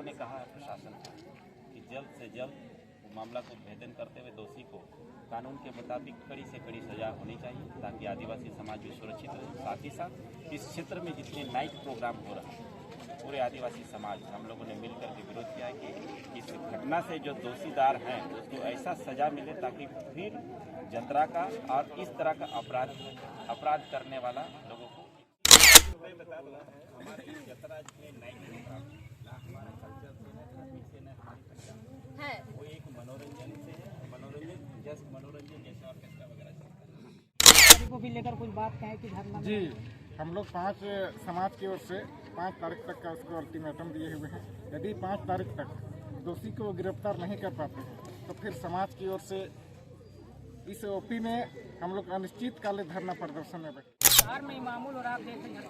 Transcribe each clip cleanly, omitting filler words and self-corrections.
लोगों ने कहा है प्रशासन को कि जल्द से जल्द मामला को भेदन करते हुए दोषी को कानून के मुताबिक कड़ी से कड़ी सजा होनी चाहिए ताकि आदिवासी समाज भी सुरक्षित रहे। साथ ही साथ इस क्षेत्र में जितने नाइट प्रोग्राम हो रहा है पूरे आदिवासी समाज हम लोगों ने मिलकर के विरोध किया है कि इस घटना से जो दोषीदार हैं उसको ऐसा सजा मिले ताकि फिर जतरा का और इस तरह का अपराध करने वाला लोगों को हमारे जतरा में नाइट प्रोग्राम हमारा कल्चर है वो एक मनोरंजन से है। मनोरंजन जैसे ऑर्केस्ट्रा वगैरह चलता है। को भी लेकर कुछ बात कहें कि धरना जी हम लोग 5 समाज की ओर से 5 तारीख तक का उसको अल्टीमेटम दिए हुए हैं। यदि 5 तारीख तक दोषी को गिरफ्तार नहीं कर पाते हैं तो फिर समाज की ओर से इस ओपी में हम लोग अनिश्चितकालीन धरना प्रदर्शन में बैठे। बिहार में मामूल और आप देख रहे हैं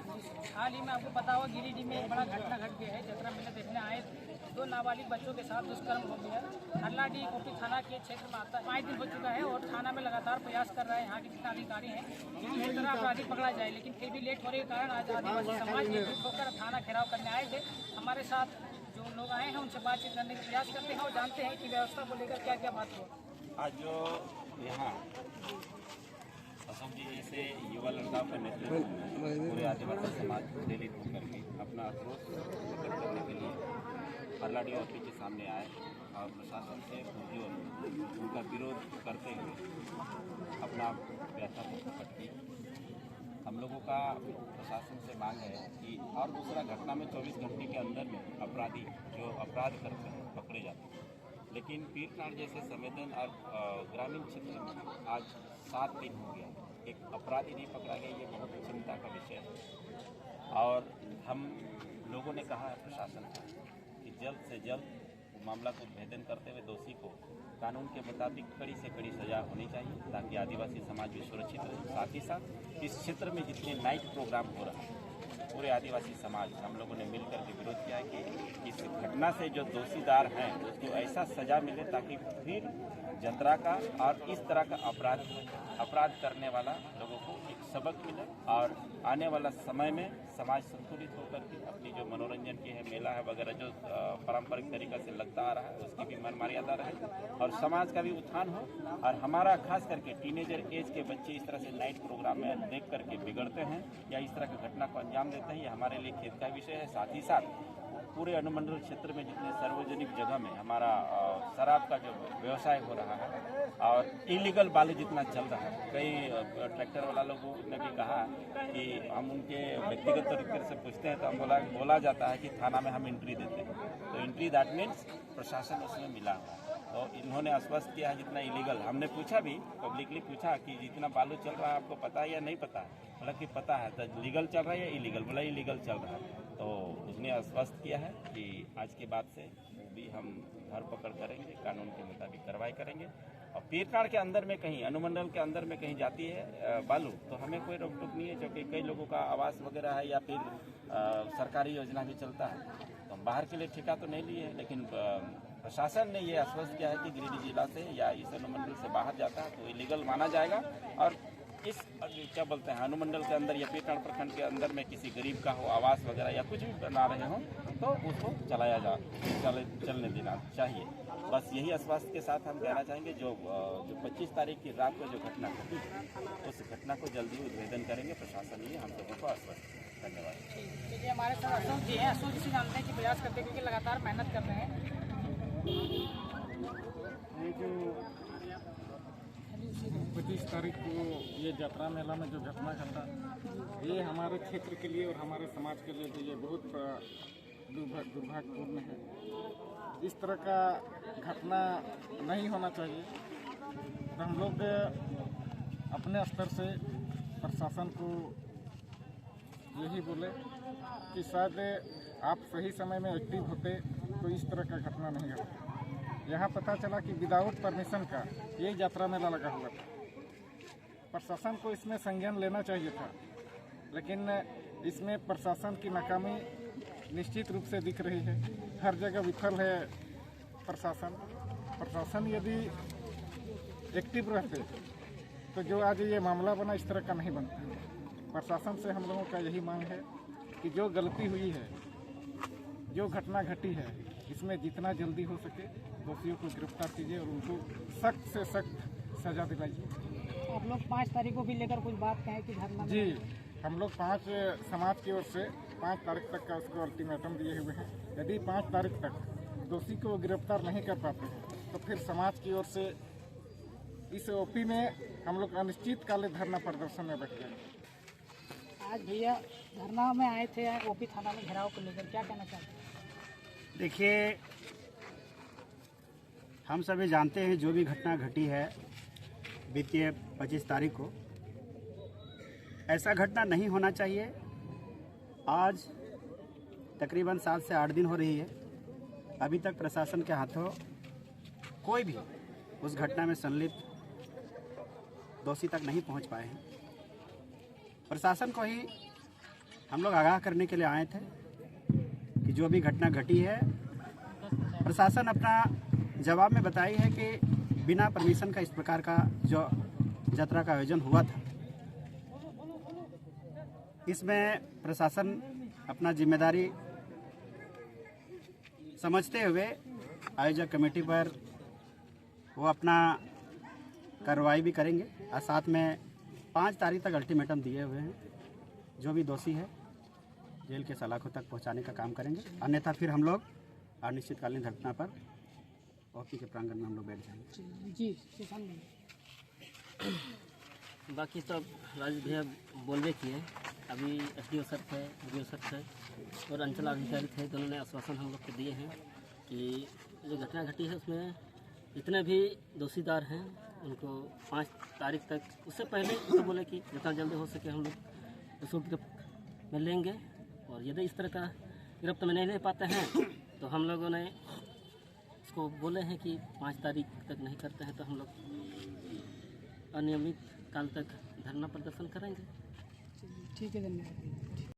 हाल ही में आपको पता होगा गिरिडीह में एक बड़ा घटना घट गया है। जतरा मेला देखने आए 2 नाबालिग बच्चों के साथ दुष्कर्म हो गया। हल्लाडीह ओपी थाना के क्षेत्र में आता है। 5 दिन हो चुका है और थाना में लगातार प्रयास कर रहे हैं यहाँ के जितने अधिकारी हैं कि किसी तरह अपराधी पकड़ा जाए, लेकिन फिर भी लेट होने के कारण आज आदिवासी समाज एकजुट होकर थाना घेराव करने आए थे। हमारे साथ जो लोग आए हैं उनसे बातचीत करने का प्रयास करते हैं और जानते हैं कि व्यवस्था को लेकर क्या क्या बात हुआ। आज जो यहाँ अशोक जी जैसे युवा लड़काओं का नेतृत्व में पूरे आदिवासी समाज प्रेरित होकर के अपना आक्रोश प्रकट करने के लिए हल्लाडीह ओपी के सामने आए और प्रशासन से उनका विरोध करते हुए अपना व्यथा को प्रकट की। हम लोगों का प्रशासन से मांग है कि और दूसरा घटना में 24 घंटे के अंदर में अपराधी जो अपराध करते हैं पकड़े जाते हैं, लेकिन पीरकांड जैसे संवेदन और ग्रामीण क्षेत्र में आज 7 दिन हो गया एक अपराधी नहीं पकड़ा गया। ये बहुत चिंता का विषय है और हम लोगों ने कहा है प्रशासन को कि जल्द से जल्द मामला को भेदन करते हुए दोषी को कानून के मुताबिक कड़ी से कड़ी सजा होनी चाहिए ताकि आदिवासी समाज भी सुरक्षित रहे। साथ ही साथ इस क्षेत्र में जितने नाइट प्रोग्राम हो रहा है पूरे आदिवासी समाज हम लोगों ने मिलकर के विरोध किया है कि इस घटना से जो दोषीदार हैं उसको ऐसा सजा मिले ताकि फिर जतरा का और इस तरह का अपराध करने वाला लोगों को एक सबक मिले और आने वाला समय में समाज संतुलित होकर के अपनी जो मनोरंजन की है मेला है वगैरह जो पारंपरिक तरीका से लगता आ रहा है उसकी भी मन मर्यादा रहे और समाज का भी उत्थान हो। और हमारा खास करके टीनेजर एज के बच्चे इस तरह से नाइट प्रोग्राम में देख करके बिगड़ते हैं या इस तरह की घटना को अंजाम देते हैं, ये हमारे लिए खेद का विषय है। साथ ही साथ पूरे अनुमंडल क्षेत्र में जितने सार्वजनिक जगह में हमारा शराब का जो व्यवसाय हो रहा है और इलीगल बालू जितना चल रहा है, कई ट्रैक्टर वाला लोगों ने भी कहा कि हम उनके व्यक्तिगत तरीके से पूछते हैं तो हम बोला जाता है कि थाना में हम एंट्री देते हैं, तो एंट्री दैट मीन्स प्रशासन उसमें मिला हुआ है। तो इन्होंने आश्वस्त किया है जितना इलीगल, हमने पूछा भी पब्लिकली पूछा कि जितना बालू चल रहा है आपको पता है या नहीं पता है, बोला कि पता है। तो लीगल चल रहा है या इलीगल, बोला इलीगल चल रहा है। तो उसने आश्वस्त किया है कि आज के बाद से भी हम धरपकड़ करेंगे, कानून के मुताबिक कार्रवाई करेंगे और पीरकांड के अंदर में कहीं अनुमंडल के अंदर में कहीं जाती है बालू तो हमें कोई रोक टोक नहीं है, क्योंकि कई लोगों का आवास वगैरह है या फिर सरकारी योजना भी चलता है तो हम बाहर के लिए ठेका तो नहीं लिए, लेकिन प्रशासन ने ये आश्वस्त किया है कि गिरिडीह जिला से या इस अनुमंडल से बाहर जाता है तो इलीगल माना जाएगा और इस क्या बोलते हैं अनुमंडल के अंदर या पीरकांड प्रखंड के अंदर में किसी गरीब का हो आवास वगैरह या कुछ भी बना रहे हो तो उसको चलने देना चाहिए। बस यही आश्वासन के साथ हम कहना चाहेंगे जो 25 तारीख की रात को जो घटना घटी उस घटना को जल्दी उद्भेदन करेंगे। प्रशासन ये हम सभी को आश्वस्त। धन्यवाद। देखिए हमारे साथ अशोक जी हैं। अशोक जी से जानते हैं कि प्रयास करते हैं क्योंकि लगातार मेहनत कर रहे हैं। ये जो 25 तारीख को ये जतरा मेला में जो घटना घटा ये हमारे क्षेत्र के लिए और हमारे समाज के लिए भी ये बहुत दुर्भाग्यपूर्ण है। इस तरह का घटना नहीं होना चाहिए। तो हम लोग अपने स्तर से प्रशासन को यही बोले कि शायद आप सही समय में एक्टिव होते तो इस तरह का घटना नहीं घटता। यहाँ पता चला कि विदाउट परमिशन का ये यात्रा मेला लगा हुआ था। प्रशासन को इसमें संज्ञान लेना चाहिए था, लेकिन इसमें प्रशासन की नाकामी निश्चित रूप से दिख रही है। हर जगह विफल है प्रशासन यदि एक्टिव रहते तो जो आज ये मामला बना इस तरह का नहीं बनता। प्रशासन से हम लोगों का यही मांग है कि जो गलती हुई है, जो घटना घटी है इसमें जितना जल्दी हो सके दोषियों को गिरफ्तार कीजिए और उनको सख्त से सख्त सजा दिलाइए। आप लोग 5 तारीख को भी लेकर कुछ बात कहें कि धरना जी, हम लोग 5 समाज की ओर से 5 तारीख तक का उसको अल्टीमेटम दिए हुए हैं। यदि 5 तारीख तक दोषी को गिरफ्तार नहीं कर पाते हैं तो फिर समाज की ओर से इस ओपी में हम लोग अनिश्चितकालीन धरना प्रदर्शन में बैठ गए। आज भैया धरना में आए थे ओपी थाना में घेराव को लेकर, क्या कहना चाहते हैं? देखिए, हम सभी जानते हैं जो भी घटना घटी है बीती 25 तारीख को, ऐसा घटना नहीं होना चाहिए। आज तकरीबन 7 से 8 दिन हो रही है, अभी तक प्रशासन के हाथों कोई भी उस घटना में संलिप्त दोषी तक नहीं पहुंच पाए हैं। प्रशासन को ही हम लोग आगाह करने के लिए आए थे कि जो भी घटना घटी है, प्रशासन अपना जवाब में बताई है कि बिना परमिशन का इस प्रकार का जो यात्रा का आयोजन हुआ था, इसमें प्रशासन अपना जिम्मेदारी समझते हुए आयोजक कमेटी पर वो अपना कार्रवाई भी करेंगे और साथ में 5 तारीख तक अल्टीमेटम दिए हुए हैं। जो भी दोषी है जेल के सलाखों तक पहुंचाने का काम करेंगे, अन्यथा फिर हम लोग अनिश्चितकालीन घटना पर ओपी के प्रांगण में हम लोग बैठ जाएंगे। जी, किसान भाई। बाकी सब राजेश भैया बोलबे किए। अभी एसडीओ सर थे, वीडियो सर थे और अंचल अधिकारी थे, दोनों ने आश्वासन हम लोग को दिए हैं कि जो घटना घटी है उसमें जितने भी दोषीदार हैं उनको 5 तारीख तक, उससे पहले तो बोले कि जितना जल्दी हो सके हम लोग उसको गिरफ्त में लेंगे, और यदि इस तरह का गिरफ्त में नहीं ले पाते हैं तो हम लोगों ने इसको बोले हैं कि 5 तारीख तक नहीं करते हैं तो हम लोग अनियमित काल तक धरना प्रदर्शन करेंगे। ठीक है, धन्यवाद।